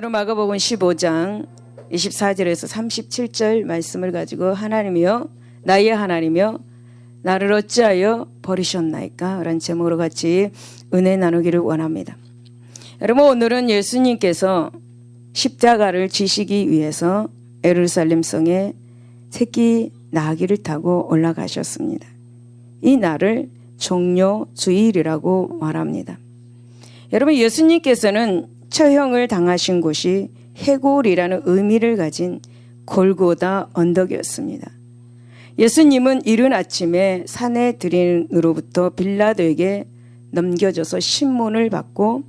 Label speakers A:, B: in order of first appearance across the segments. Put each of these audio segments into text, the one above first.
A: 오늘은 마가복음 15장 24절에서 37절 말씀을 가지고 하나님이여 나의 하나님이여 나를 어찌하여 버리셨나이까? 라는 제목으로 같이 은혜 나누기를 원합니다. 여러분, 오늘은 예수님께서 십자가를 지시기 위해서 예루살렘 성에 새끼 나귀를 타고 올라가셨습니다. 이 날을 종료 주일이라고 말합니다. 여러분, 예수님께서는 처형을 당하신 곳이 해골이라는 의미를 가진 골고다 언덕이었습니다. 예수님은 이른 아침에 산헤드린으로부터 빌라도에게 넘겨져서 신문을 받고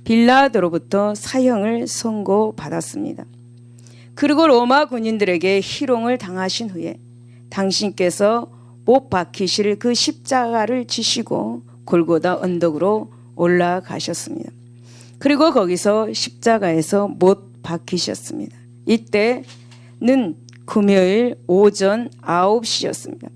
A: 빌라도로부터 사형을 선고받았습니다. 그리고 로마 군인들에게 희롱을 당하신 후에 당신께서 못 박히실 그 십자가를 지시고 골고다 언덕으로 올라가셨습니다. 그리고 거기서 십자가에서 못 박히셨습니다. 이때는 금요일 오전 9시였습니다.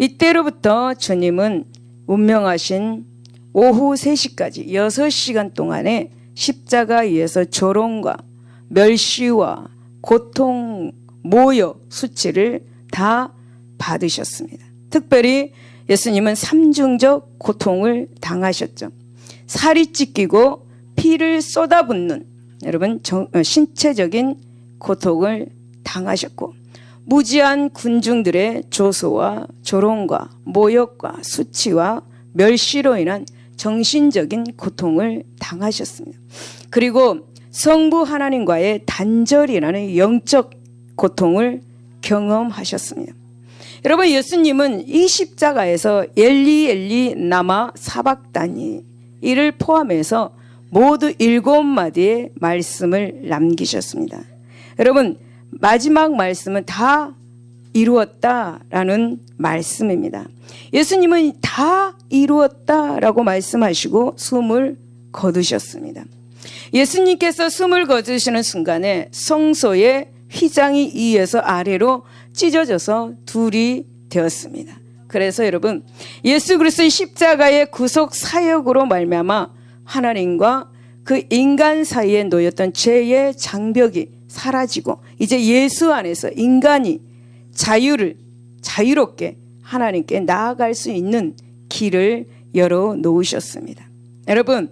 A: 이때로부터 주님은 운명하신 오후 3시까지 6시간 동안에 십자가 위에서 조롱과 멸시와 고통, 모욕, 수치를 다 받으셨습니다. 특별히 예수님은 삼중적 고통을 당하셨죠. 살이 찢기고 피를 쏟아붓는 여러분 신체적인 고통을 당하셨고 무지한 군중들의 조소와 조롱과 모욕과 수치와 멸시로 인한 정신적인 고통을 당하셨습니다. 그리고 성부 하나님과의 단절이라는 영적 고통을 경험하셨습니다. 여러분, 예수님은 이 십자가에서 엘리 엘리 라마 사박다니 이를 포함해서 모두 7마디의 말씀을 남기셨습니다. 여러분, 마지막 말씀은 다 이루었다라는 말씀입니다. 예수님은 다 이루었다라고 말씀하시고 숨을 거두셨습니다. 예수님께서 숨을 거두시는 순간에 성소의 휘장이 위에서 아래로 찢어져서 둘이 되었습니다. 그래서 여러분, 예수 그리스도의 십자가의 구속 사역으로 말미암아 하나님과 그 인간 사이에 놓였던 죄의 장벽이 사라지고 이제 예수 안에서 인간이 자유롭게 하나님께 나아갈 수 있는 길을 열어 놓으셨습니다. 여러분,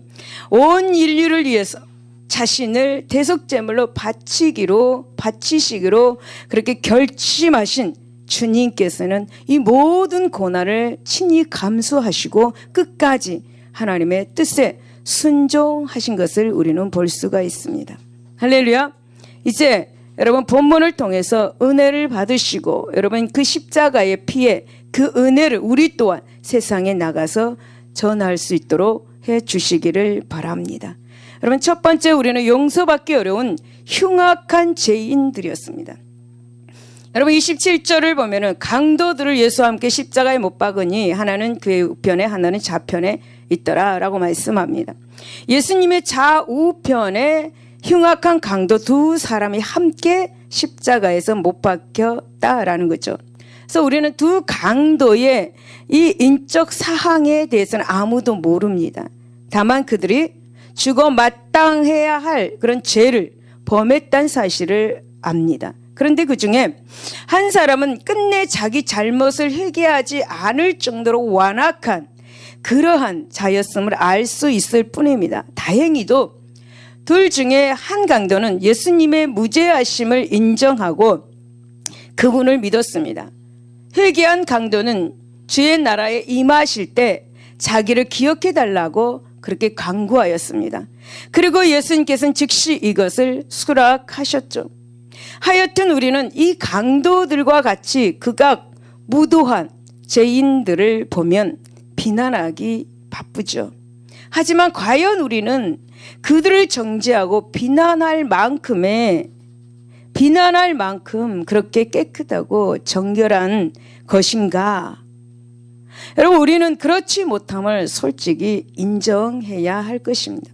A: 온 인류를 위해서 자신을 대속제물로 바치시기로 그렇게 결심하신 주님께서는 이 모든 고난을 친히 감수하시고 끝까지 하나님의 뜻에 순종하신 것을 우리는 볼 수가 있습니다. 할렐루야. 이제 여러분 본문을 통해서 은혜를 받으시고 여러분 그 십자가의 피에 그 은혜를 우리 또한 세상에 나가서 전할 수 있도록 해 주시기를 바랍니다. 여러분, 첫 번째 우리는 용서받기 어려운 흉악한 죄인들이었습니다. 여러분, 27절을 보면은 강도들을 예수와 함께 십자가에 못 박으니 하나는 그의 우편에 하나는 좌편에 있더라라고 말씀합니다. 예수님의 좌우편에 흉악한 강도 두 사람이 함께 십자가에서 못 박혔다라는 거죠. 그래서 우리는 두 강도의 이 인적 사항에 대해서는 아무도 모릅니다. 다만 그들이 죽어 마땅해야 할 그런 죄를 범했다는 사실을 압니다. 그런데 그 중에 한 사람은 끝내 자기 잘못을 회개하지 않을 정도로 완악한 그러한 자였음을 알 수 있을 뿐입니다. 다행히도 둘 중에 한 강도는 예수님의 무죄하심을 인정하고 그분을 믿었습니다. 회개한 강도는 주의 나라에 임하실 때 자기를 기억해 달라고 그렇게 간구하였습니다. 그리고 예수님께서는 즉시 이것을 수락하셨죠. 하여튼 우리는 이 강도들과 같이 극악 무도한 죄인들을 보면 비난하기 바쁘죠. 하지만 과연 우리는 그들을 정죄하고 비난할 만큼 그렇게 깨끗하고 정결한 것인가? 여러분, 우리는 그렇지 못함을 솔직히 인정해야 할 것입니다.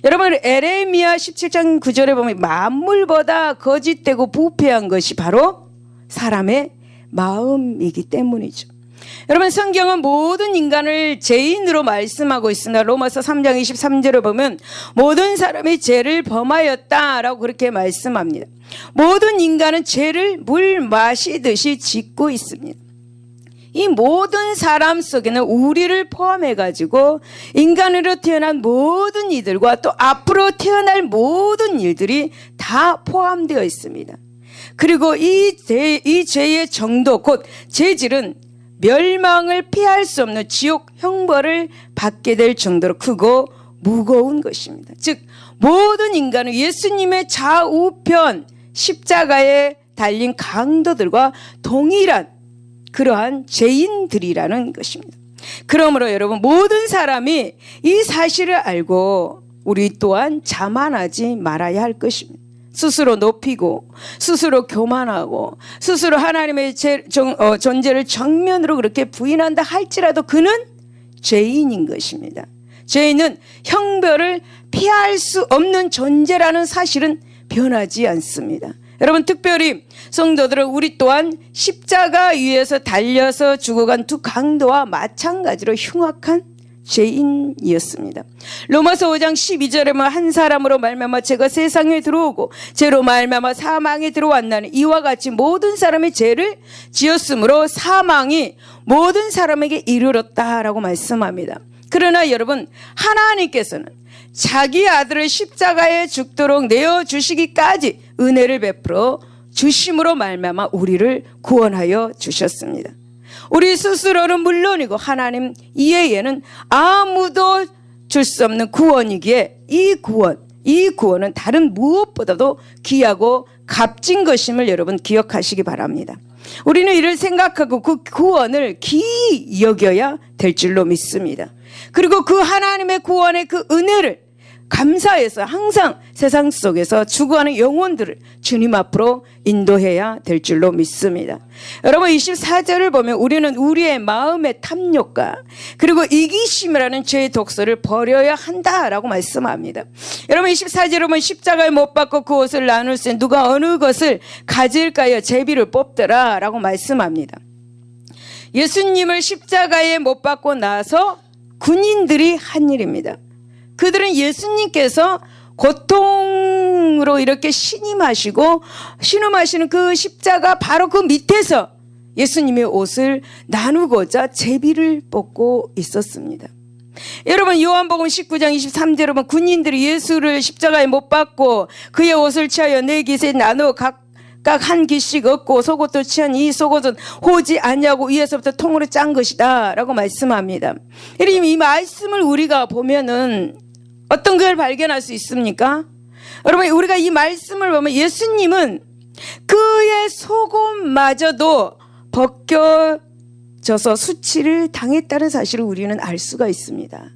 A: 여러분, 에레미야 17장 9절에 보면 만물보다 거짓되고 부패한 것이 바로 사람의 마음이기 때문이죠. 여러분, 성경은 모든 인간을 죄인으로 말씀하고 있습니다. 로마서 3장 23절을 보면 모든 사람이 죄를 범하였다라고 그렇게 말씀합니다. 모든 인간은 죄를 물 마시듯이 짓고 있습니다. 이 모든 사람 속에는 우리를 포함해가지고 인간으로 태어난 모든 이들과 또 앞으로 태어날 모든 일들이 다 포함되어 있습니다. 그리고 이 죄의 정도, 곧 죄질은 멸망을 피할 수 없는 지옥 형벌을 받게 될 정도로 크고 무거운 것입니다. 즉 모든 인간은 예수님의 좌우편 십자가에 달린 강도들과 동일한 그러한 죄인들이라는 것입니다. 그러므로 여러분, 모든 사람이 이 사실을 알고 우리 또한 자만하지 말아야 할 것입니다. 스스로 높이고 스스로 교만하고 스스로 하나님의 존재를 정면으로 그렇게 부인한다 할지라도 그는 죄인인 것입니다. 죄인은 형벌을 피할 수 없는 존재라는 사실은 변하지 않습니다. 여러분, 특별히 성도들은 우리 또한 십자가 위에서 달려서 죽어간 두 강도와 마찬가지로 흉악한 죄인이었습니다. 로마서 5장 12절에 한 사람으로 말미암아 죄가 세상에 들어오고 죄로 말미암아 사망에 들어왔나니 이와 같이 모든 사람이 죄를 지었으므로 사망이 모든 사람에게 이르렀다라고 말씀합니다. 그러나 여러분, 하나님께서는 자기 아들을 십자가에 죽도록 내어주시기까지 은혜를 베풀어 주심으로 말미암아 우리를 구원하여 주셨습니다. 우리 스스로는 물론이고 하나님 이외에는 아무도 줄 수 없는 구원이기에 이 구원은 다른 무엇보다도 귀하고 값진 것임을 여러분 기억하시기 바랍니다. 우리는 이를 생각하고 그 구원을 귀히 여겨야 될 줄로 믿습니다. 그리고 그 하나님의 구원의 그 은혜를 감사해서 항상 세상 속에서 죽어가는 영혼들을 주님 앞으로 인도해야 될 줄로 믿습니다. 여러분, 24절을 보면 우리는 우리의 마음의 탐욕과 그리고 이기심이라는 죄의 독소를 버려야 한다라고 말씀합니다. 여러분, 24절을 보면 십자가에 못 박고 그 옷을 나눌 때 누가 어느 것을 가질까요? 제비를 뽑더라 라고 말씀합니다. 예수님을 십자가에 못 박고 나서 군인들이 한 일입니다. 그들은 예수님께서 고통으로 이렇게 신음하시는 그 십자가 바로 그 밑에서 예수님의 옷을 나누고자 제비를 뽑고 있었습니다. 여러분, 요한복음 19장 23절에 보면 군인들이 예수를 십자가에 못 박고 그의 옷을 취하여 네 깃에 나누어 각각 한 깃씩 얻고 속옷도 취한 이 속옷은 호지 아니하고 위에서부터 통으로 짠 것이다 라고 말씀합니다. 여러분, 이 말씀을 우리가 보면은 어떤 걸 발견할 수 있습니까? 여러분, 우리가 이 말씀을 보면 예수님은 그의 속옷마저도 벗겨져서 수치를 당했다는 사실을 우리는 알 수가 있습니다.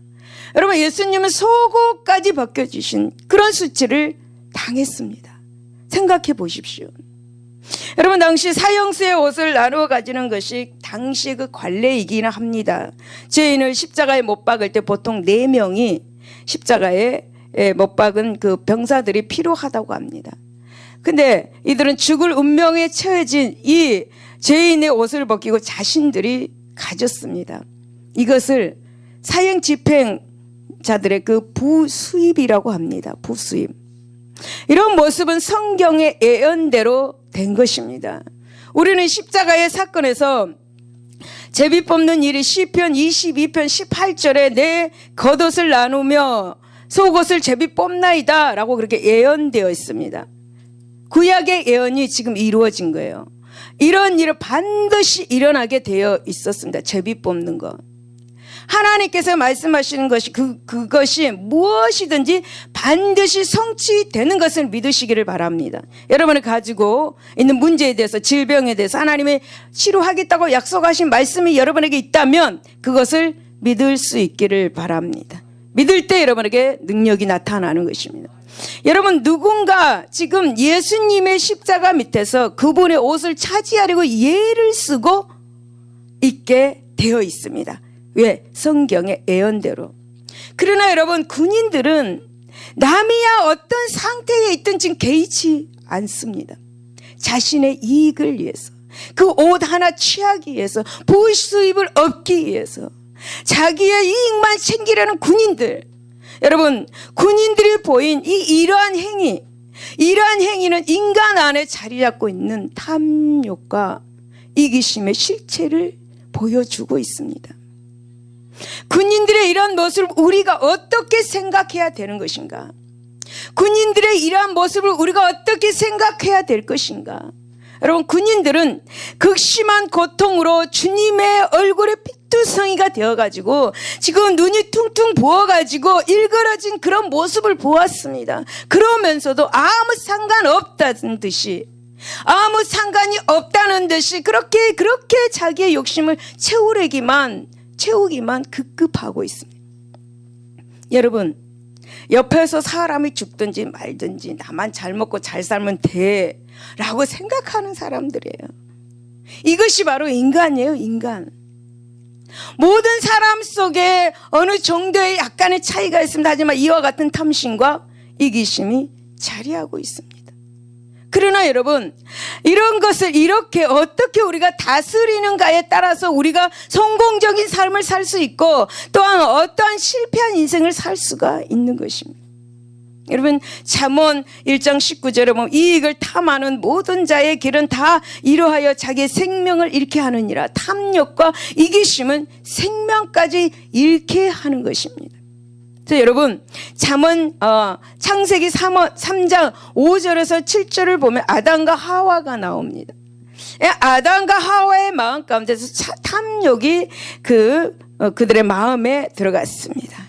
A: 여러분, 예수님은 속옷까지 벗겨주신 그런 수치를 당했습니다. 생각해 보십시오. 여러분, 당시 사형수의 옷을 나누어 가지는 것이 당시 그 관례이기는 합니다. 죄인을 십자가에 못 박을 때 보통 4명이 십자가에 못 박은 그 병사들이 필요하다고 합니다. 근데 이들은 죽을 운명에 처해진 이 죄인의 옷을 벗기고 자신들이 가졌습니다. 이것을 사형 집행자들의 그 부수입이라고 합니다. 부수입. 이런 모습은 성경의 예언대로 된 것입니다. 우리는 십자가의 사건에서 제비 뽑는 일이 시편 22편 18절에 내 겉옷을 나누며 속옷을 제비 뽑나이다 라고 그렇게 예언되어 있습니다. 구약의 예언이 지금 이루어진 거예요. 이런 일은 반드시 일어나게 되어 있었습니다. 제비 뽑는 것. 하나님께서 말씀하시는 것이 그것이 무엇이든지 반드시 성취되는 것을 믿으시기를 바랍니다. 여러분이 가지고 있는 문제에 대해서, 질병에 대해서 하나님이 치료하겠다고 약속하신 말씀이 여러분에게 있다면 그것을 믿을 수 있기를 바랍니다. 믿을 때 여러분에게 능력이 나타나는 것입니다. 여러분, 누군가 지금 예수님의 십자가 밑에서 그분의 옷을 차지하려고 예를 쓰고 있게 되어 있습니다. 왜? 성경의 예언대로. 그러나 여러분, 군인들은 남이야 어떤 상태에 있든 지금 개의치 않습니다. 자신의 이익을 위해서, 그 옷 하나 취하기 위해서, 부수입을 얻기 위해서 자기의 이익만 챙기려는 군인들, 여러분, 군인들이 보인 이러한 행위는 인간 안에 자리 잡고 있는 탐욕과 이기심의 실체를 보여주고 있습니다. 군인들의 이런 모습을 우리가 어떻게 생각해야 되는 것인가? 군인들의 이러한 모습을 우리가 어떻게 생각해야 될 것인가? 여러분, 군인들은 극심한 고통으로 주님의 얼굴에 핏두성이가 되어가지고 지금 눈이 퉁퉁 부어가지고 일그러진 그런 모습을 보았습니다. 그러면서도 아무 상관없다는 듯이, 아무 상관이 없다는 듯이 그렇게 자기의 욕심을 채우기만 급급하고 있습니다. 여러분, 옆에서 사람이 죽든지 말든지 나만 잘 먹고 잘 살면 돼 라고 생각하는 사람들이에요. 이것이 바로 인간이에요. 인간. 모든 사람 속에 어느 정도의 약간의 차이가 있습니다. 하지만 이와 같은 탐심과 이기심이 자리하고 있습니다. 그러나 여러분, 이런 것을 이렇게 어떻게 우리가 다스리는가에 따라서 우리가 성공적인 삶을 살 수 있고 또한 어떠한 실패한 인생을 살 수가 있는 것입니다. 여러분, 잠언 1장 19절에 보면 이익을 탐하는 모든 자의 길은 다 이러하여 자기의 생명을 잃게 하느니라. 탐욕과 이기심은 생명까지 잃게 하는 것입니다. 여러분, 잠언 창세기 3장 5절에서 7절을 보면 아담과 하와가 나옵니다. 아담과 하와의 마음 가운데서 탐욕이 그들의 마음에 들어갔습니다.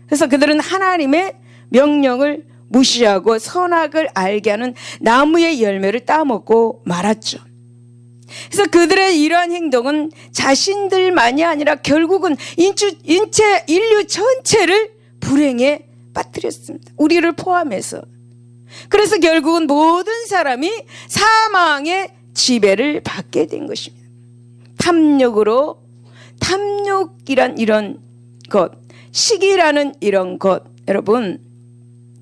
A: 그래서 그들은 하나님의 명령을 무시하고 선악을 알게 하는 나무의 열매를 따먹고 말았죠. 그래서 그들의 이러한 행동은 자신들만이 아니라 결국은 인류 전체를 불행에 빠뜨렸습니다. 우리를 포함해서. 그래서 결국은 모든 사람이 사망의 지배를 받게 된 것입니다. 탐욕이란 이런 것, 시기라는 이런 것, 여러분,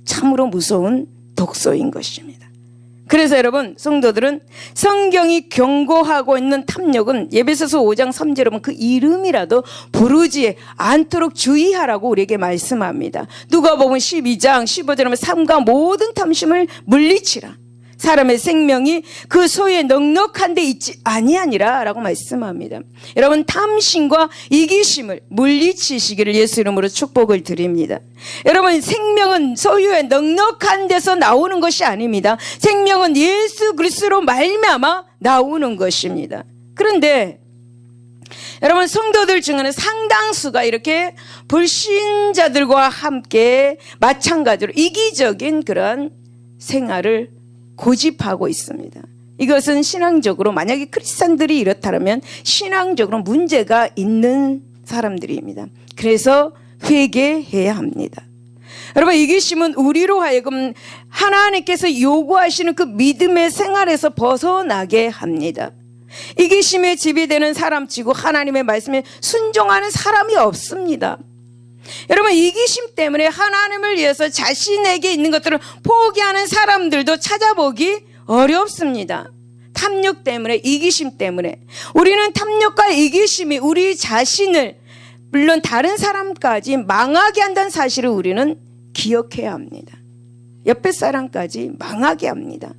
A: 참으로 무서운 독소인 것입니다. 그래서 여러분, 성도들은 성경이 경고하고 있는 탐욕은 에베소서 5장 3절에 보면 그 이름이라도 부르지 않도록 주의하라고 우리에게 말씀합니다. 누가복음 12장 15절에 보면 삼가 모든 탐심을 물리치라. 사람의 생명이 그 소유에 넉넉한 데 있지 아니하니라 라고 말씀합니다. 여러분, 탐심과 이기심을 물리치시기를 예수 이름으로 축복을 드립니다. 여러분, 생명은 소유에 넉넉한 데서 나오는 것이 아닙니다. 생명은 예수 그리스도로 말미암아 나오는 것입니다. 그런데 여러분, 성도들 중에는 상당수가 이렇게 불신자들과 함께 마찬가지로 이기적인 그런 생활을 고집하고 있습니다. 이것은 신앙적으로, 만약에 크리스찬들이 이렇다면 신앙적으로 문제가 있는 사람들입니다. 그래서 회개해야 합니다. 여러분, 이기심은 우리로 하여금 하나님께서 요구하시는 그 믿음의 생활에서 벗어나게 합니다. 이기심에 지배되는 사람치고 하나님의 말씀에 순종하는 사람이 없습니다. 여러분, 이기심 때문에 하나님을 위해서 자신에게 있는 것들을 포기하는 사람들도 찾아보기 어렵습니다. 탐욕 때문에, 이기심 때문에. 우리는 탐욕과 이기심이 우리 자신을, 물론 다른 사람까지 망하게 한다는 사실을 우리는 기억해야 합니다. 옆에 사람까지 망하게 합니다.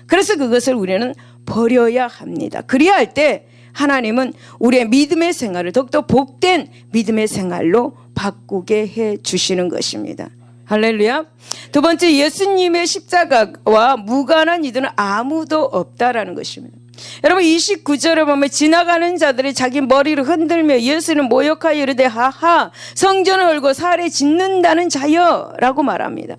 A: 그래서 그것을 우리는 버려야 합니다. 그래야 할 때 하나님은 우리의 믿음의 생활을 더욱더 복된 믿음의 생활로 바꾸게 해 주시는 것입니다. 할렐루야. 두 번째, 예수님의 십자가와 무관한 이들은 아무도 없다라는 것입니다. 여러분, 29절에 보면 지나가는 자들이 자기 머리를 흔들며 예수를 모욕하여 이르되 하하 성전을 헐고 살에 짓는다는 자여 라고 말합니다.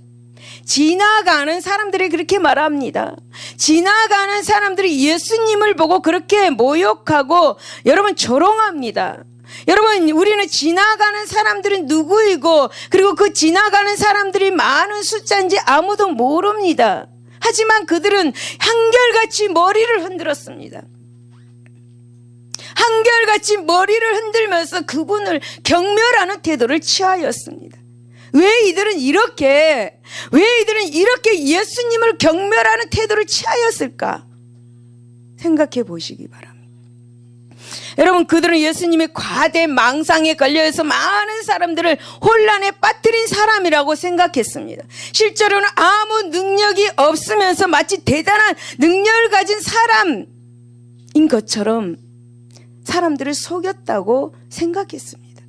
A: 지나가는 사람들이 그렇게 말합니다. 지나가는 사람들이 예수님을 보고 그렇게 모욕하고 여러분 조롱합니다. 여러분, 우리는 지나가는 사람들은 누구이고 그리고 그 지나가는 사람들이 많은 숫자인지 아무도 모릅니다. 하지만 그들은 한결같이 머리를 흔들었습니다. 한결같이 머리를 흔들면서 그분을 경멸하는 태도를 취하였습니다. 왜 이들은 이렇게 예수님을 경멸하는 태도를 취하였을까? 생각해 보시기 바랍니다. 여러분, 그들은 예수님의 과대 망상에 걸려서 많은 사람들을 혼란에 빠뜨린 사람이라고 생각했습니다. 실제로는 아무 능력이 없으면서 마치 대단한 능력을 가진 사람인 것처럼 사람들을 속였다고 생각했습니다.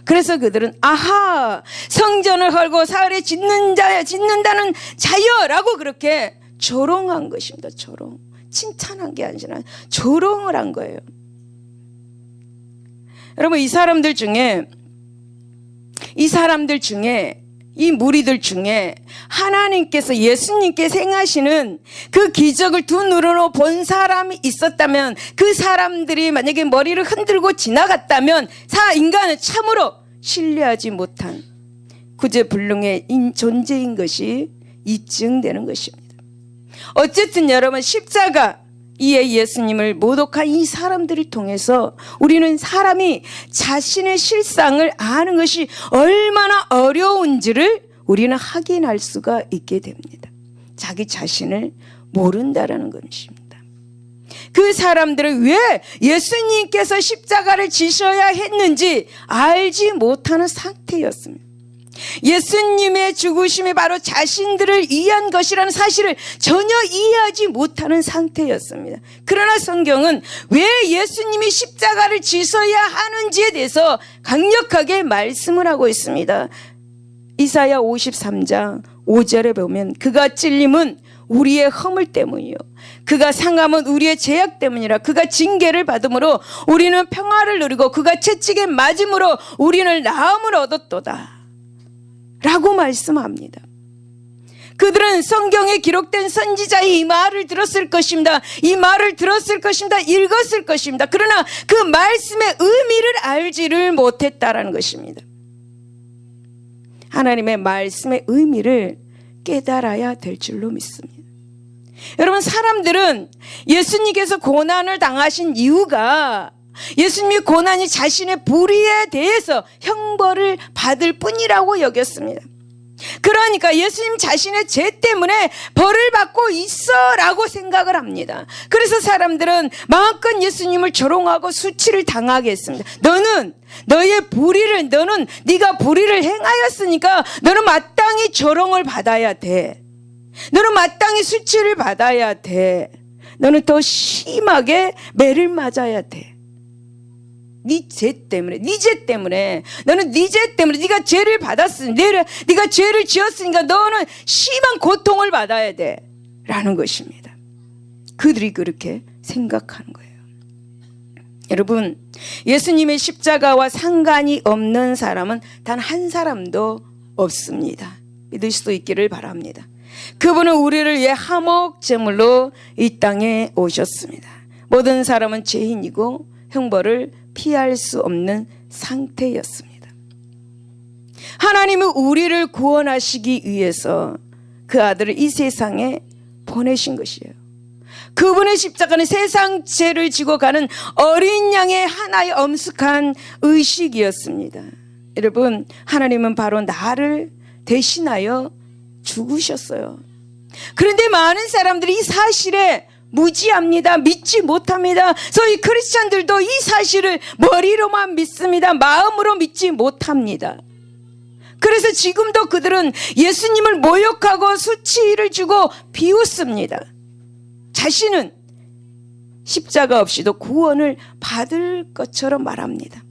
A: 그래서 그들은 아하, 성전을 헐고 사흘에 짓는다는 자여라고 그렇게 조롱한 것입니다. 조롱. 칭찬한 게 아니라 조롱을 한 거예요. 여러분, 이 사람들 중에 이 무리들 중에 하나님께서 예수님께 행하시는 그 기적을 두 눈으로 본 사람이 있었다면, 그 사람들이 만약에 머리를 흔들고 지나갔다면 인간은 참으로 신뢰하지 못한 구제불능의 존재인 것이 입증되는 것입니다. 어쨌든 여러분, 십자가 이에 예수님을 모독한 이 사람들을 통해서 우리는 사람이 자신의 실상을 아는 것이 얼마나 어려운지를 우리는 확인할 수가 있게 됩니다. 자기 자신을 모른다라는 것입니다. 그 사람들은 왜 예수님께서 십자가를 지셔야 했는지 알지 못하는 상태였습니다. 예수님의 죽으심이 바로 자신들을 위한 것이라는 사실을 전혀 이해하지 못하는 상태였습니다. 그러나 성경은 왜 예수님이 십자가를 지셔야 하는지에 대해서 강력하게 말씀을 하고 있습니다. 이사야 53장 5절에 보면 그가 찔림은 우리의 허물 때문이요, 그가 상함은 우리의 죄악 때문이라. 그가 징계를 받음으로 우리는 평화를 누리고 그가 채찍에 맞음으로 우리는 나음을 얻었도다 라고 말씀합니다. 그들은 성경에 기록된 선지자의 이 말을 들었을 것입니다. 이 말을 들었을 것입니다. 읽었을 것입니다. 그러나 그 말씀의 의미를 알지를 못했다라는 것입니다. 하나님의 말씀의 의미를 깨달아야 될 줄로 믿습니다. 여러분, 사람들은 예수님께서 고난을 당하신 이유가 예수님의 고난이 자신의 불의에 대해서 형벌을 받을 뿐이라고 여겼습니다. 그러니까 예수님 자신의 죄 때문에 벌을 받고 있어라고 생각을 합니다. 그래서 사람들은 마음껏 예수님을 조롱하고 수치를 당하게 했습니다. 너는 네가 불의를 행하였으니까 너는 마땅히 조롱을 받아야 돼. 너는 마땅히 수치를 받아야 돼. 너는 더 심하게 매를 맞아야 돼. 네 죄 때문에, 너는 네 죄 때문에 네가 죄를 받았으니, 네가 죄를 지었으니까 너는 심한 고통을 받아야 돼 라는 것입니다. 그들이 그렇게 생각하는 거예요. 여러분, 예수님의 십자가와 상관이 없는 사람은 단 한 사람도 없습니다. 믿을 수 있기를 바랍니다. 그분은 우리를 위해 화목제물로 이 땅에 오셨습니다. 모든 사람은 죄인이고 형벌을 피할 수 없는 상태였습니다. 하나님은 우리를 구원하시기 위해서 그 아들을 이 세상에 보내신 것이에요. 그분의 십자가는 세상 죄를 지고 가는 어린 양의 하나의 엄숙한 의식이었습니다. 여러분, 하나님은 바로 나를 대신하여 죽으셨어요. 그런데 많은 사람들이 이 사실에 무지합니다. 믿지 못합니다. 저희 크리스찬들도 이 사실을 머리로만 믿습니다. 마음으로 믿지 못합니다. 그래서 지금도 그들은 예수님을 모욕하고 수치를 주고 비웃습니다. 자신은 십자가 없이도 구원을 받을 것처럼 말합니다.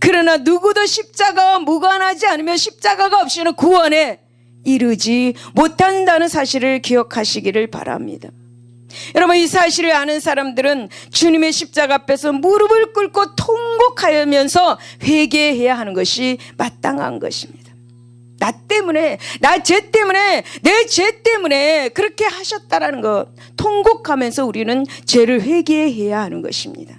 A: 그러나 누구도 십자가와 무관하지 않으면 십자가가 없이는 구원에 이르지 못한다는 사실을 기억하시기를 바랍니다. 여러분, 이 사실을 아는 사람들은 주님의 십자가 앞에서 무릎을 꿇고 통곡하면서 회개해야 하는 것이 마땅한 것입니다. 내 죄 때문에 그렇게 하셨다라는 것, 통곡하면서 우리는 죄를 회개해야 하는 것입니다.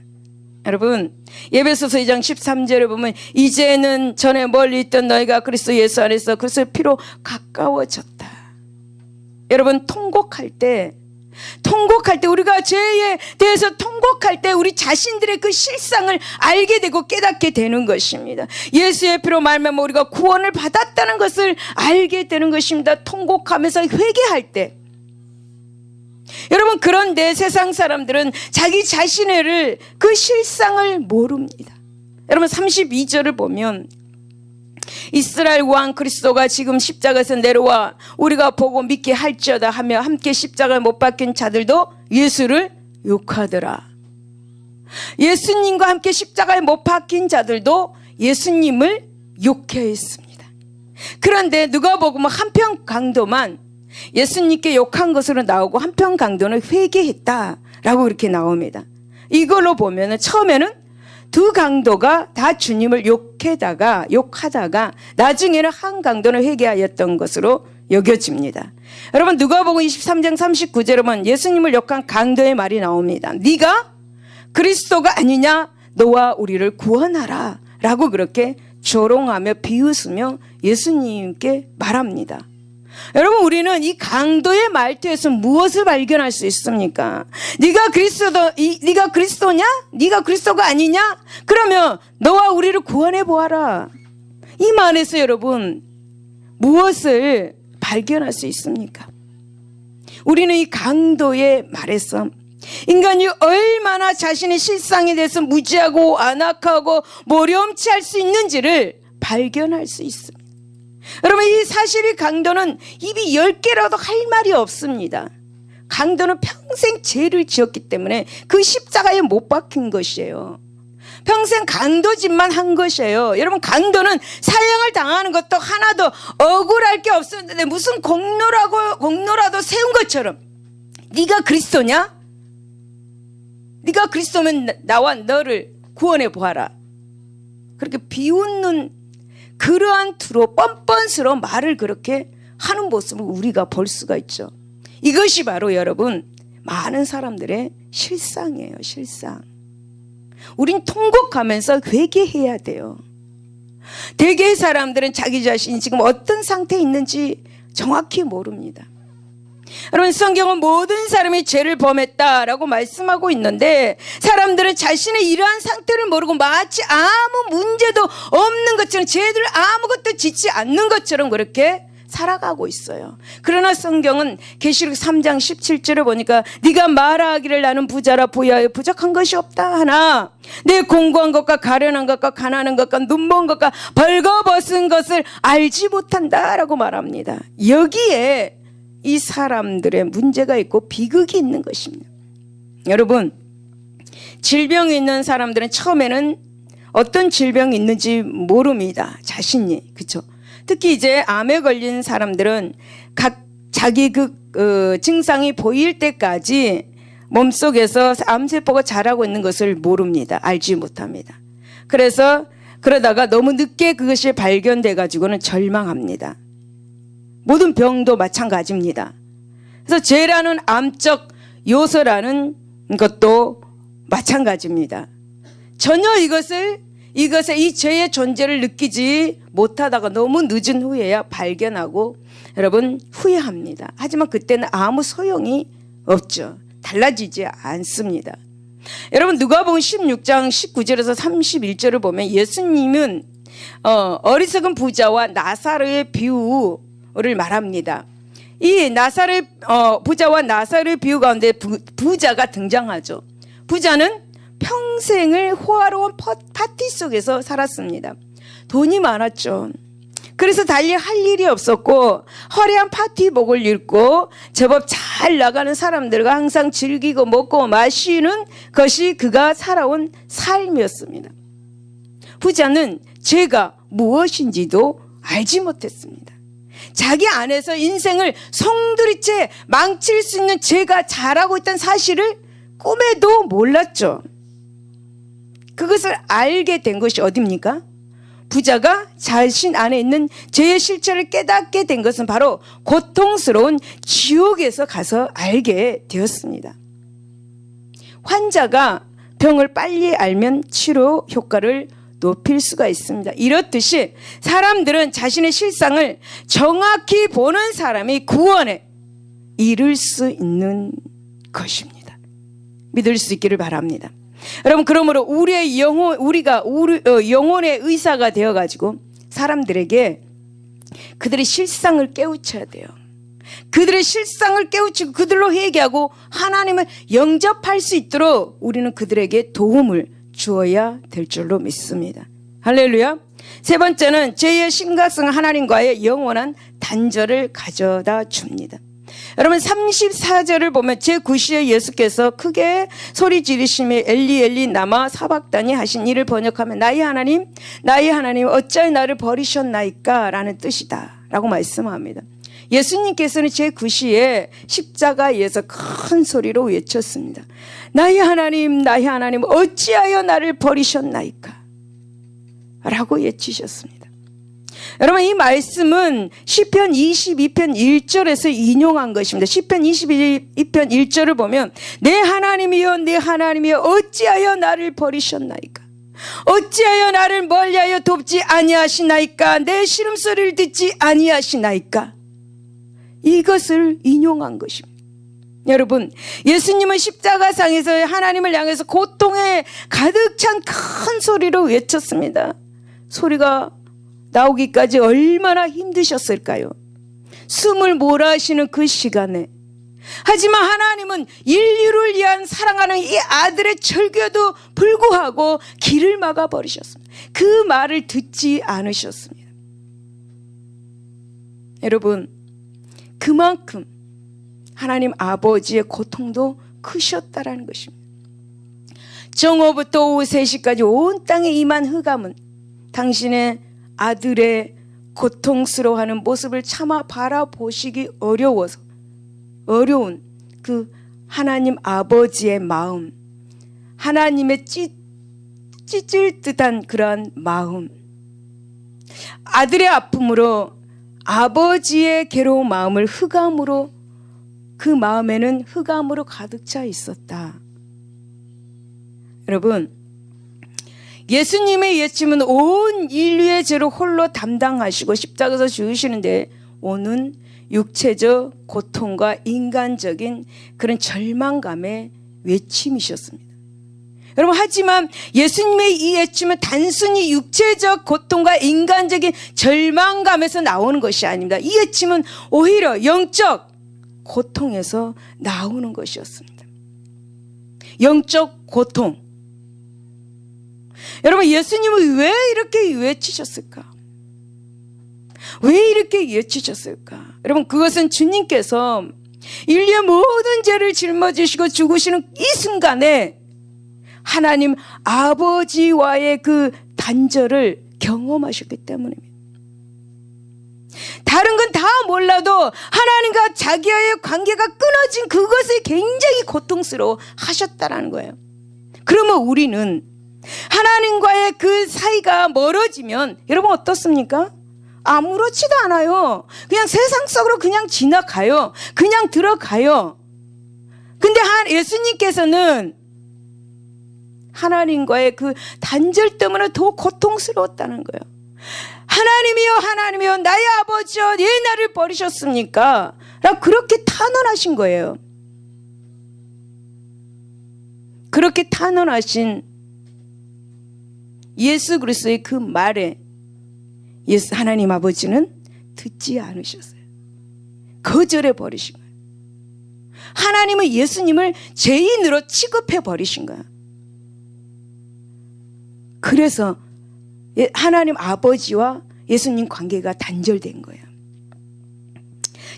A: 여러분, 에베소서 2장 13절에 보면 이제는 전에 멀리 있던 너희가 그리스도 예수 안에서 그리스도의 피로 가까워졌다. 여러분, 통곡할 때 우리가 죄에 대해서 통곡할 때 우리 자신들의 그 실상을 알게 되고 깨닫게 되는 것입니다. 예수의 피로 말미암아 우리가 구원을 받았다는 것을 알게 되는 것입니다. 통곡하면서 회개할 때 여러분, 그런데 세상 사람들은 자기 자신을 그 실상을 모릅니다. 여러분, 32절을 보면 이스라엘 왕 그리스도가 지금 십자가에서 내려와 우리가 보고 믿게 할지어다 하며 함께 십자가에 못 박힌 자들도 예수를 욕하더라. 예수님과 함께 십자가에 못 박힌 자들도 예수님을 욕했습니다. 그런데 누가복음 한편 강도만 예수님께 욕한 것으로 나오고 한편 강도는 회개했다라고 이렇게 나옵니다. 이걸로 보면 처음에는 두 강도가 다 주님을 욕하다가 나중에는 한 강도는 회개하였던 것으로 여겨집니다. 여러분, 누가복음 23장 39절에 보면 예수님을 욕한 강도의 말이 나옵니다. 네가 그리스도가 아니냐? 너와 우리를 구원하라 라고 그렇게 조롱하며 비웃으며 예수님께 말합니다. 여러분, 우리는 이 강도의 말투에서 무엇을 발견할 수 있습니까? 네가 그리스도냐? 네가 그리스도가 아니냐? 그러면 너와 우리를 구원해 보아라. 이 말에서 여러분 무엇을 발견할 수 있습니까? 우리는 이 강도의 말에서 인간이 얼마나 자신의 실상에 대해서 무지하고 안악하고 모렴치할 수 있는지를 발견할 수 있습니다. 여러분, 이 사실이 강도는 입이 10개라도 할 말이 없습니다. 강도는 평생 죄를 지었기 때문에 그 십자가에 못 박힌 것이에요. 평생 강도짓만 한 것이에요. 여러분, 강도는 사형을 당하는 것도 하나도 억울할 게 없었는데 무슨 공로라도 세운 것처럼 네가 그리스도냐? 네가 그리스도면 나와 너를 구원해 보아라. 그렇게 비웃는 그러한 투로 뻔뻔스러운 말을 그렇게 하는 모습을 우리가 볼 수가 있죠. 이것이 바로 여러분 많은 사람들의 실상이에요. 실상. 우린 통곡하면서 회개해야 돼요. 대개의 사람들은 자기 자신이 지금 어떤 상태에 있는지 정확히 모릅니다. 여러분, 성경은 모든 사람이 죄를 범했다라고 말씀하고 있는데 사람들은 자신의 이러한 상태를 모르고 마치 아무 문제도 없는 것처럼 죄를 아무것도 짓지 않는 것처럼 그렇게 살아가고 있어요. 그러나 성경은 계시록 3장 17절을 보니까 네가 말하기를 나는 부자라 부여하여 부족한 것이 없다 하나 내 공고한 것과 가련한 것과 가난한 것과 눈먼 것과 벌거벗은 것을 알지 못한다라고 말합니다. 여기에 이 사람들의 문제가 있고 비극이 있는 것입니다. 여러분, 질병이 있는 사람들은 처음에는 어떤 질병이 있는지 모릅니다. 자신이. 그렇죠? 특히 이제 암에 걸린 사람들은 자기 증상이 보일 때까지 몸속에서 암세포가 자라고 있는 것을 모릅니다. 알지 못합니다. 그러다가 너무 늦게 그것이 발견돼 가지고는 절망합니다. 모든 병도 마찬가지입니다. 그래서 죄라는 암적 요소라는 것도 마찬가지입니다. 전혀 이 죄의 존재를 느끼지 못하다가 너무 늦은 후에야 발견하고 여러분 후회합니다. 하지만 그때는 아무 소용이 없죠. 달라지지 않습니다. 여러분, 누가복음 16장 19절에서 31절을 보면 예수님은 어리석은 부자와 나사로의 비유를 말합니다. 이 부자와 나사로의 비유 가운데 부자가 등장하죠. 부자는 평생을 호화로운 파티 속에서 살았습니다. 돈이 많았죠. 그래서 달리 할 일이 없었고 화려한 파티복을 입고 제법 잘 나가는 사람들과 항상 즐기고 먹고 마시는 것이 그가 살아온 삶이었습니다. 부자는 죄가 무엇인지도 알지 못했습니다. 자기 안에서 인생을 송두리째 망칠 수 있는 죄가 자라고 있다는 사실을 꿈에도 몰랐죠. 그것을 알게 된 것이 어디입니까? 부자가 자신 안에 있는 죄의 실체를 깨닫게 된 것은 바로 고통스러운 지옥에서 가서 알게 되었습니다. 환자가 병을 빨리 알면 치료 효과를 높일 수가 있습니다. 이렇듯이 사람들은 자신의 실상을 정확히 보는 사람이 구원에 이를 수 있는 것입니다. 믿을 수 있기를 바랍니다. 여러분, 그러므로 우리가 영혼의 의사가 되어가지고 사람들에게 그들의 실상을 깨우쳐야 돼요. 그들의 실상을 깨우치고 그들로 회개하고 하나님을 영접할 수 있도록 우리는 그들에게 도움을 주어야 될 줄로 믿습니다. 할렐루야. 세 번째는 죄의 심각성 하나님과의 영원한 단절을 가져다 줍니다. 여러분 34절을 보면 제9시에 예수께서 크게 소리 지르시며 엘리 엘리 나마 사박다니 하신 이를 번역하면 나의 하나님 어찌하여 나를 버리셨나이까 라는 뜻이다 라고 말씀합니다. 예수님께서는 제9시에 십자가에서 큰 소리로 외쳤습니다. 나의 하나님 어찌하여 나를 버리셨나이까 라고 외치셨습니다. 여러분 이 말씀은 시편 22편 1절에서 인용한 것입니다. 시편 22편 1절을 보면 내 하나님이여 어찌하여 나를 버리셨나이까 어찌하여 나를 멀리하여 돕지 아니하시나이까 내 시름소리를 듣지 아니하시나이까 이것을 인용한 것입니다. 여러분 예수님은 십자가상에서 하나님을 향해서 고통에 가득 찬 큰 소리로 외쳤습니다. 소리가 나오기까지 얼마나 힘드셨을까요? 숨을 몰아쉬는 그 시간에. 하지만 하나님은 인류를 위한 사랑하는 이 아들의 절규에도 불구하고 길을 막아버리셨습니다. 그 말을 듣지 않으셨습니다. 여러분 그만큼 하나님 아버지의 고통도 크셨다라는 것입니다. 정오부터 오후 3시까지 온 땅에 임한 흑암은 당신의 아들의 고통스러워하는 모습을 차마 바라보시기 어려운 그 하나님 아버지의 마음, 하나님의 찢을 듯한 그러한 마음, 아들의 아픔으로 아버지의 괴로운 마음을 흑암으로 그 마음에는 흑암으로 가득 차 있었다. 여러분 예수님의 예침은 온 인류의 죄를 홀로 담당하시고 십자가에서 죽으시는데 오는 육체적 고통과 인간적인 그런 절망감의 외침이셨습니다. 여러분 하지만 예수님의 이 외침은 단순히 육체적 고통과 인간적인 절망감에서 나오는 것이 아닙니다. 이 외침은 오히려 영적 고통에서 나오는 것이었습니다. 영적 고통. 여러분 예수님은 왜 이렇게 외치셨을까? 왜 이렇게 외치셨을까? 여러분 그것은 주님께서 인류의 모든 죄를 짊어지시고 죽으시는 이 순간에 하나님 아버지와의 그 단절을 경험하셨기 때문입니다. 다른 건 다 몰라도 하나님과 자기와의 관계가 끊어진 그것이 굉장히 고통스러워 하셨다라는 거예요. 그러면 우리는 하나님과의 그 사이가 멀어지면 여러분 어떻습니까? 아무렇지도 않아요. 그냥 세상 속으로 그냥 지나가요. 그냥 들어가요. 근데 예수님께서는 하나님과의 그 단절 때문에 더 고통스러웠다는 거예요. 하나님이여 나의 아버지여 왜 나를 버리셨습니까? 라고 그렇게 탄원하신 거예요. 그렇게 탄원하신 예수 그리스도의 그 말에 하나님 아버지는 듣지 않으셨어요. 거절해 버리신 거예요. 하나님은 예수님을 죄인으로 취급해 버리신 거예요. 그래서 하나님 아버지와 예수님 관계가 단절된 거예요.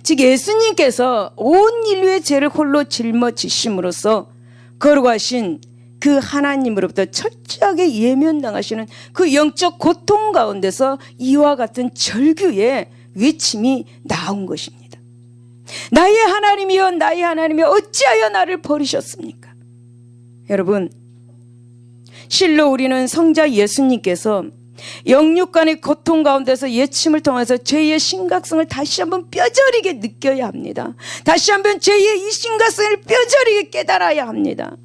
A: 즉 예수님께서 온 인류의 죄를 홀로 짊어지심으로써 거룩하신 그 하나님으로부터 철저하게 예면당하시는 그 영적 고통 가운데서 이와 같은 절규의 외침이 나온 것입니다. 나의 하나님이여 어찌하여 나를 버리셨습니까? 여러분 실로 우리는 성자 예수님께서 영육간의 고통 가운데서 예침을 통해서 죄의 심각성을 다시 한번 뼈저리게 느껴야 합니다. 다시 한번 죄의 이 심각성을 뼈저리게 깨달아야 합니다.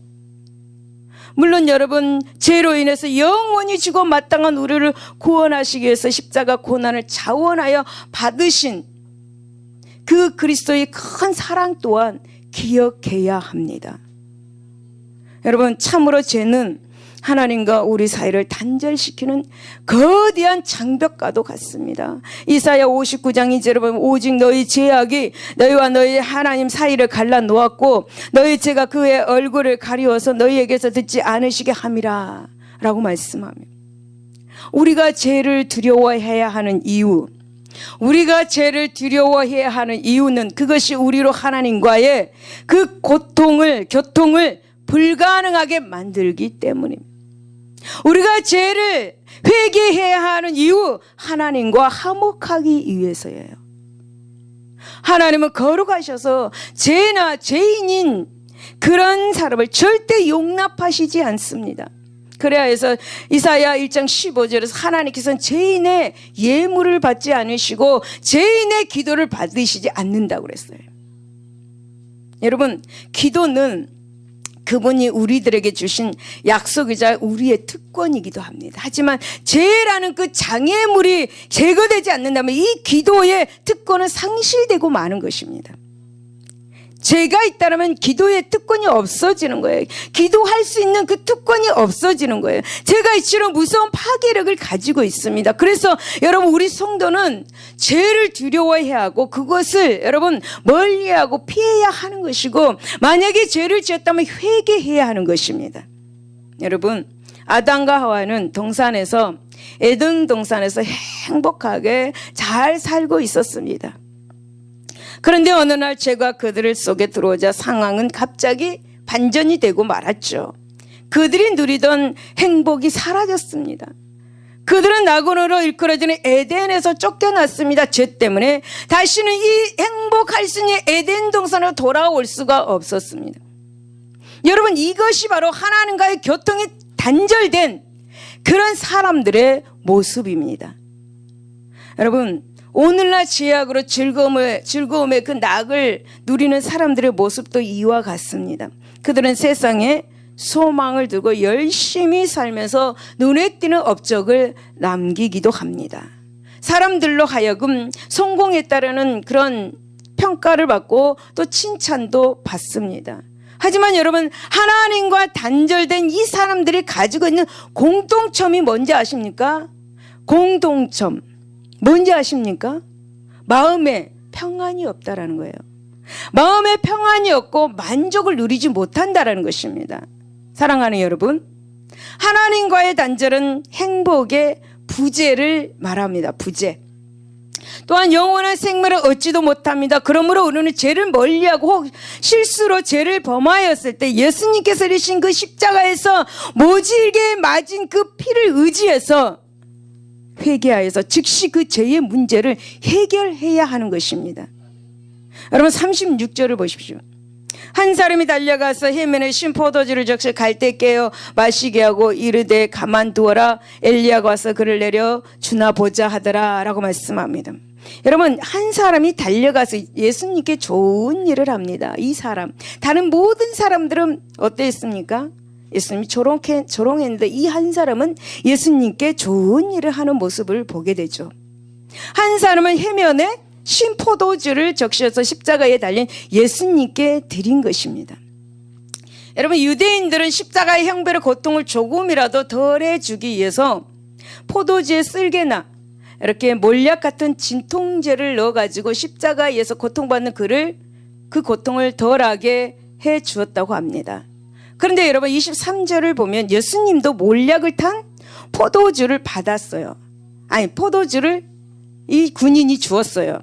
A: 물론 여러분 죄로 인해서 영원히 죽어 마땅한 우리를 구원하시기 위해서 십자가 고난을 자원하여 받으신 그 그리스도의 큰 사랑 또한 기억해야 합니다. 여러분 참으로 죄는 하나님과 우리 사이를 단절시키는 거대한 장벽과도 같습니다. 이사야 59장 2절에 보면 오직 너희 죄악이 너희와 너희 하나님 사이를 갈라 놓았고 너희 죄가 그의 얼굴을 가리워서 너희에게서 듣지 않으시게 함이라 라고 말씀합니다. 우리가 죄를 두려워해야 하는 이유, 우리가 죄를 두려워해야 하는 이유는 그것이 우리로 하나님과의 그 교통을 불가능하게 만들기 때문입니다. 우리가 죄를 회개해야 하는 이유, 하나님과 화목하기 위해서예요. 하나님은 거룩하셔서 죄나 죄인인 그런 사람을 절대 용납하시지 않습니다. 그래야 해서 이사야 1장 15절에서 하나님께서는 죄인의 예물을 받지 않으시고 죄인의 기도를 받으시지 않는다고 그랬어요. 여러분, 기도는 그분이 우리들에게 주신 약속이자 우리의 특권이기도 합니다. 하지만 죄라는 그 장애물이 제거되지 않는다면 이 기도의 특권은 상실되고 마는 것입니다. 죄가 있다면 기도의 특권이 없어지는 거예요. 기도할 수 있는 그 특권이 없어지는 거예요. 죄가 이처럼 무서운 파괴력을 가지고 있습니다. 그래서 여러분, 우리 성도는 죄를 두려워해야 하고 그것을 여러분 멀리하고 피해야 하는 것이고, 만약에 죄를 지었다면 회개해야 하는 것입니다. 여러분, 아담과 하와는 에덴 동산에서 행복하게 잘 살고 있었습니다. 그런데 어느 날 죄가 그들 속에 들어오자 상황은 갑자기 반전이 되고 말았죠. 그들이 누리던 행복이 사라졌습니다. 그들은 낙원으로 일컬어지는 에덴에서 쫓겨났습니다. 죄 때문에 다시는 이 행복할 수 있는 에덴 동산으로 돌아올 수가 없었습니다. 여러분, 이것이 바로 하나님과의 교통이 단절된 그런 사람들의 모습입니다. 여러분, 오늘날 죄악으로 즐거움의 그 낙을 누리는 사람들의 모습도 이와 같습니다. 그들은 세상에 소망을 두고 열심히 살면서 눈에 띄는 업적을 남기기도 합니다. 사람들로 하여금 성공했다라는 그런 평가를 받고 또 칭찬도 받습니다. 하지만 여러분, 하나님과 단절된 이 사람들이 가지고 있는 공통점이 뭔지 아십니까? 공통점 뭔지 아십니까? 마음에 평안이 없다라는 거예요. 마음에 평안이 없고 만족을 누리지 못한다라는 것입니다. 사랑하는 여러분, 하나님과의 단절은 행복의 부재를 말합니다. 부재. 또한 영원한 생명을 얻지도 못합니다. 그러므로 우리는 죄를 멀리하고 혹 실수로 죄를 범하였을 때 예수님께서 이르신 그 십자가에서 모질게 맞은 그 피를 의지해서 회개하여서 즉시 그 죄의 문제를 해결해야 하는 것입니다. 여러분, 36절을 보십시오. 한 사람이 달려가서 해면에 신 포도주를 적셔 갈대 깨어 마시게 하고 이르되 가만두어라, 엘리야가 와서 그를 내려 주나 보자 하더라 라고 말씀합니다. 여러분, 한 사람이 달려가서 예수님께 좋은 일을 합니다. 이 사람, 다른 모든 사람들은 어땠습니까? 예수님이 조롱했는데 이 한 사람은 예수님께 좋은 일을 하는 모습을 보게 되죠. 한 사람은 해면에 신 포도주를 적셔서 십자가에 달린 예수님께 드린 것입니다. 여러분, 유대인들은 십자가의 형벌의 고통을 조금이라도 덜해주기 위해서 포도주에 쓸개나 이렇게 몰약 같은 진통제를 넣어가지고 십자가에서 고통받는 그 고통을 덜하게 해 주었다고 합니다. 그런데 여러분, 23절을 보면 예수님도 몰약을 탄 포도주를 받았어요. 포도주를 이 군인이 주었어요.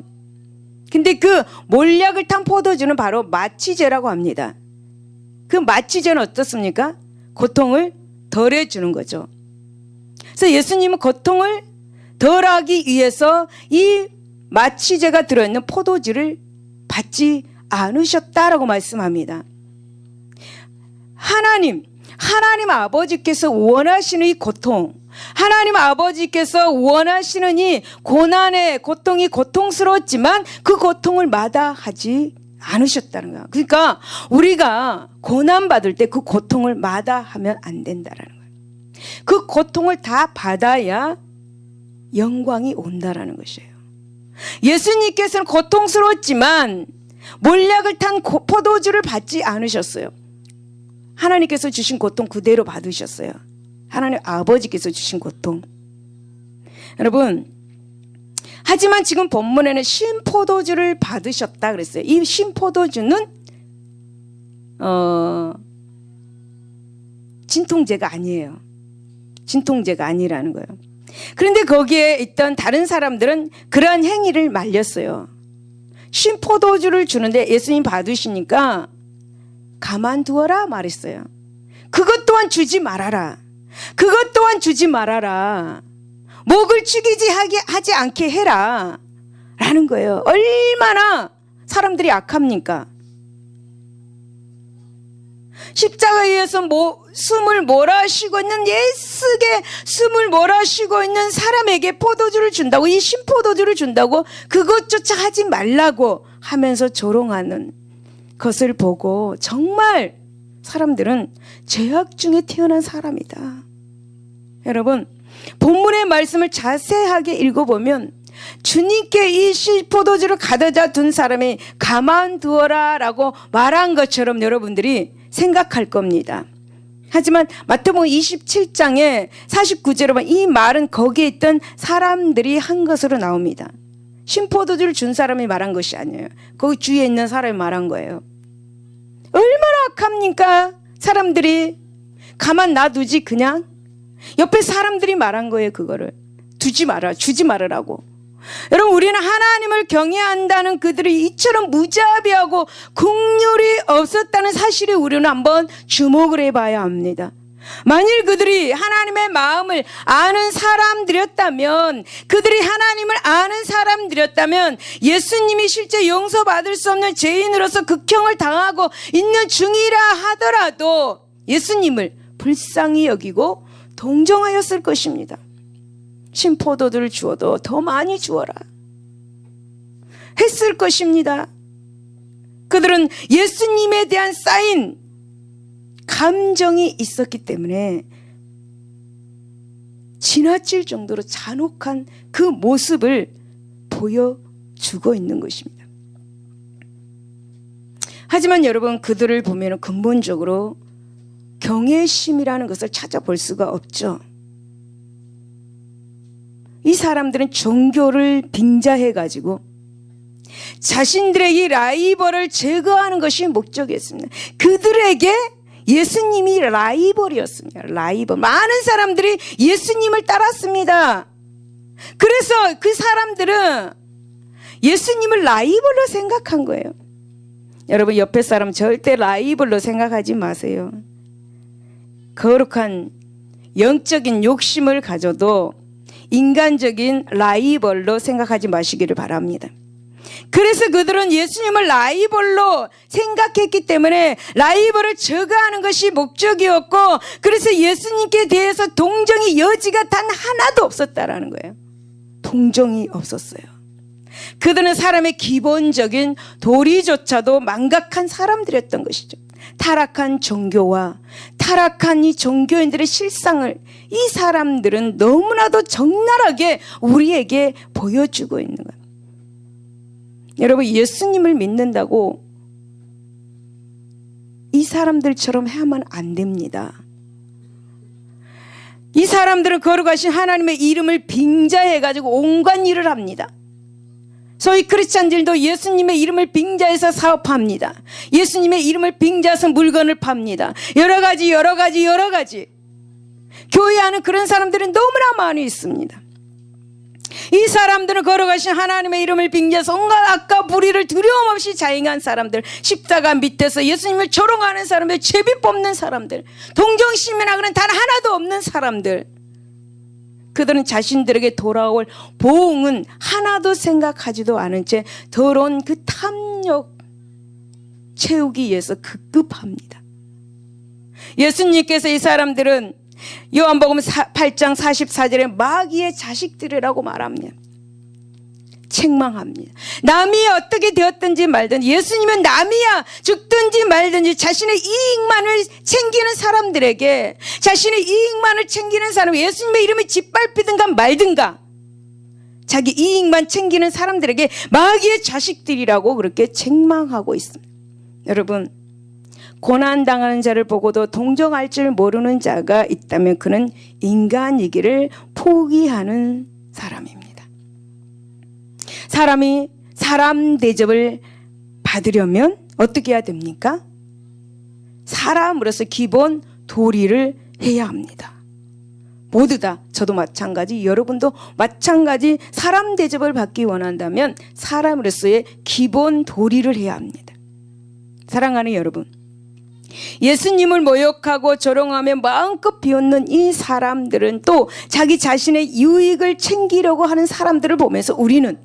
A: 근데 그 몰약을 탄 포도주는 바로 마취제라고 합니다. 그 마취제는 어떻습니까? 고통을 덜해주는 거죠. 그래서 예수님은 고통을 덜하기 위해서 이 마취제가 들어있는 포도주를 받지 않으셨다라고 말씀합니다. 하나님 아버지께서 원하시는 이 고통, 하나님 아버지께서 원하시는 이 고통이 고통스러웠지만 그 고통을 마다하지 않으셨다는 거야. 그러니까 우리가 고난받을 때 그 고통을 마다하면 안 된다라는 거예요. 그 고통을 다 받아야 영광이 온다라는 것이에요. 예수님께서는 고통스러웠지만 몰약을 탄 포도주를 받지 않으셨어요. 하나님께서 주신 고통 그대로 받으셨어요. 하나님 아버지께서 주신 고통. 여러분, 하지만 지금 본문에는 신포도주를 받으셨다 그랬어요. 이 신포도주는 진통제가 아니에요. 진통제가 아니라는 거예요. 그런데 거기에 있던 다른 사람들은 그러한 행위를 말렸어요. 신포도주를 주는데 예수님 받으시니까 가만두어라 말했어요. 그것 또한 주지 말아라. 그것 또한 주지 말아라. 목을 축이지 하지 않게 해라 라는 거예요. 얼마나 사람들이 악합니까? 십자가에 의해서 숨을 몰아쉬고 있는, 예스게 숨을 몰아쉬고 있는 사람에게 포도주를 준다고, 이 신포도주를 준다고 그것조차 하지 말라고 하면서 조롱하는 것을 보고 정말 사람들은 죄악 중에 태어난 사람이다. 여러분, 본문의 말씀을 자세하게 읽어보면 주님께 이 신포도주를 가져다 둔 사람이 가만두어라 라고 말한 것처럼 여러분들이 생각할 겁니다. 하지만 마태복음 27장에 49절에 보면 이 말은 거기에 있던 사람들이 한 것으로 나옵니다. 신포도주를 준 사람이 말한 것이 아니에요. 거기 주위에 있는 사람이 말한 거예요. 얼마나 악합니까? 사람들이 가만 놔두지 그냥? 옆에 사람들이 말한 거예요. 그거를 두지 마라, 주지 말으라고. 여러분, 우리는 하나님을 경외한다는 그들이 이처럼 무자비하고 긍휼이 없었다는 사실에 우리는 한번 주목을 해봐야 합니다. 만일 그들이 하나님의 마음을 아는 사람들이었다면, 그들이 하나님을 아는 사람들이었다면 예수님이 실제 용서받을 수 없는 죄인으로서 극형을 당하고 있는 중이라 하더라도 예수님을 불쌍히 여기고 동정하였을 것입니다. 신포도주를 주어도 더 많이 주어라 했을 것입니다. 그들은 예수님에 대한 쌓인 감정이 있었기 때문에 지나칠 정도로 잔혹한 그 모습을 보여주고 있는 것입니다. 하지만 여러분, 그들을 보면 근본적으로 경외심이라는 것을 찾아볼 수가 없죠. 이 사람들은 종교를 빙자해가지고 자신들의 이 라이벌을 제거하는 것이 목적이었습니다. 그들에게 예수님이 라이벌이었습니다. 라이벌. 많은 사람들이 예수님을 따랐습니다. 그래서 그 사람들은 예수님을 라이벌로 생각한 거예요. 여러분, 옆에 사람 절대 라이벌로 생각하지 마세요. 거룩한 영적인 욕심을 가져도 인간적인 라이벌로 생각하지 마시기를 바랍니다. 그래서 그들은 예수님을 라이벌로 생각했기 때문에 라이벌을 제거하는 것이 목적이었고, 그래서 예수님께 대해서 동정의 여지가 단 하나도 없었다라는 거예요. 동정이 없었어요. 그들은 사람의 기본적인 도리조차도 망각한 사람들이었던 것이죠. 타락한 종교와 타락한 이 종교인들의 실상을 이 사람들은 너무나도 적나라하게 우리에게 보여주고 있는 거예요. 여러분, 예수님을 믿는다고 이 사람들처럼 해야만 안 됩니다. 이 사람들은 거룩하신 하나님의 이름을 빙자해가지고 온갖 일을 합니다. 소위 크리스찬들도 예수님의 이름을 빙자해서 사업합니다. 예수님의 이름을 빙자해서 물건을 팝니다. 여러 가지 교회 안에 그런 사람들이 너무나 많이 있습니다. 이 사람들은 거룩하신 하나님의 이름을 빙자해서 온갖 악과 불의를 두려움 없이 자행한 사람들, 십자가 밑에서 예수님을 조롱하는 사람들, 제비 뽑는 사람들, 동정심이나 그런 단 하나도 없는 사람들, 그들은 자신들에게 돌아올 보응은 하나도 생각하지도 않은 채 더러운 그 탐욕 채우기 위해서 급급합니다. 예수님께서 이 사람들은 요한복음 8장 44절에 마귀의 자식들이라고 말합니다. 책망합니다. 남이 어떻게 되었든지 말든지, 예수님은 남이야 죽든지 말든지 자신의 이익만을 챙기는 사람들에게, 자신의 이익만을 챙기는 사람, 예수님의 이름을 짓밟히든가 말든가 자기 이익만 챙기는 사람들에게 마귀의 자식들이라고 그렇게 책망하고 있습니다. 여러분, 고난당하는 자를 보고도 동정할 줄 모르는 자가 있다면 그는 인간이기를 포기하는 사람입니다. 사람이 사람 대접을 받으려면 어떻게 해야 됩니까? 사람으로서 기본 도리를 해야 합니다. 모두 다, 저도 마찬가지, 여러분도 마찬가지, 사람 대접을 받기 원한다면 사람으로서의 기본 도리를 해야 합니다. 사랑하는 여러분, 예수님을 모욕하고 조롱하며 마음껏 비웃는 이 사람들은 또 자기 자신의 유익을 챙기려고 하는 사람들을 보면서 우리는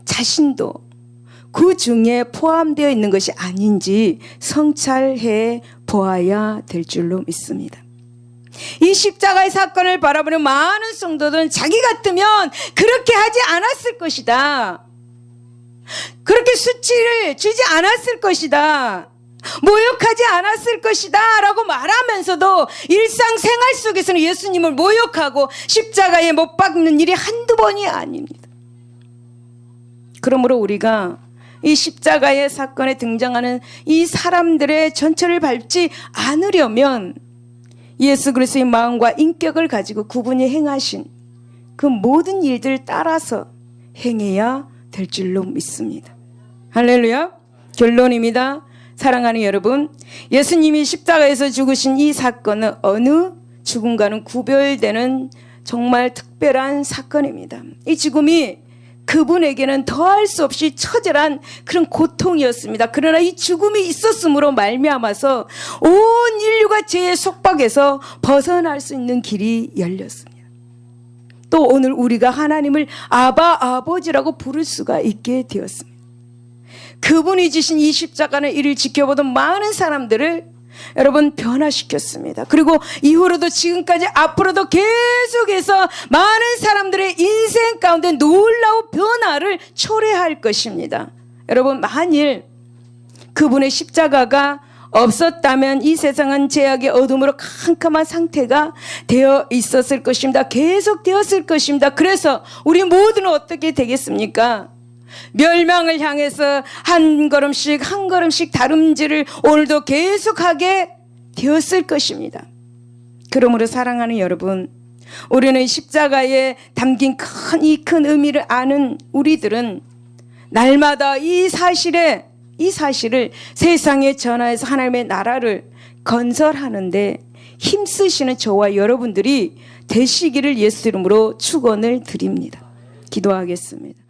A: 자신도 그 중에 포함되어 있는 것이 아닌지 성찰해 보아야 될 줄로 믿습니다. 이 십자가의 사건을 바라보는 많은 성도들은 자기 같으면 그렇게 하지 않았을 것이다. 그렇게 수치를 주지 않았을 것이다. 모욕하지 않았을 것이다 라고 말하면서도 일상생활 속에서는 예수님을 모욕하고 십자가에 못 박는 일이 한두 번이 아닙니다. 그러므로 우리가 이 십자가의 사건에 등장하는 이 사람들의 전체를 밟지 않으려면 예수 그리스도의 마음과 인격을 가지고 그분이 행하신 그 모든 일들을 따라서 행해야 될 줄로 믿습니다. 할렐루야. 결론입니다. 사랑하는 여러분, 예수님이 십자가에서 죽으신 이 사건은 어느 죽음과는 구별되는 정말 특별한 사건입니다. 이 죽음이 그분에게는 더할 수 없이 처절한 그런 고통이었습니다. 그러나 이 죽음이 있었으므로 말미암아서 온 인류가 죄의 속박에서 벗어날 수 있는 길이 열렸습니다. 또 오늘 우리가 하나님을 아버지라고 부를 수가 있게 되었습니다. 그분이 지신 이 십자가는 이를 지켜보던 많은 사람들을 여러분 변화시켰습니다. 그리고 이후로도 지금까지 앞으로도 계속해서 많은 사람들의 인생 가운데 놀라운 변화를 초래할 것입니다. 여러분, 만일 그분의 십자가가 없었다면 이 세상은 죄악의 어둠으로 캄캄한 상태가 되어 있었을 것입니다. 계속 되었을 것입니다. 그래서 우리 모두는 어떻게 되겠습니까? 멸망을 향해서 한 걸음씩 다름질을 오늘도 계속하게 되었을 것입니다. 그러므로 사랑하는 여러분, 우리는 십자가에 담긴 큰 의미를 아는 우리들은 날마다 이 사실을 세상에 전하여서 하나님의 나라를 건설하는데 힘쓰시는 저와 여러분들이 되시기를 예수 이름으로 축원을 드립니다. 기도하겠습니다.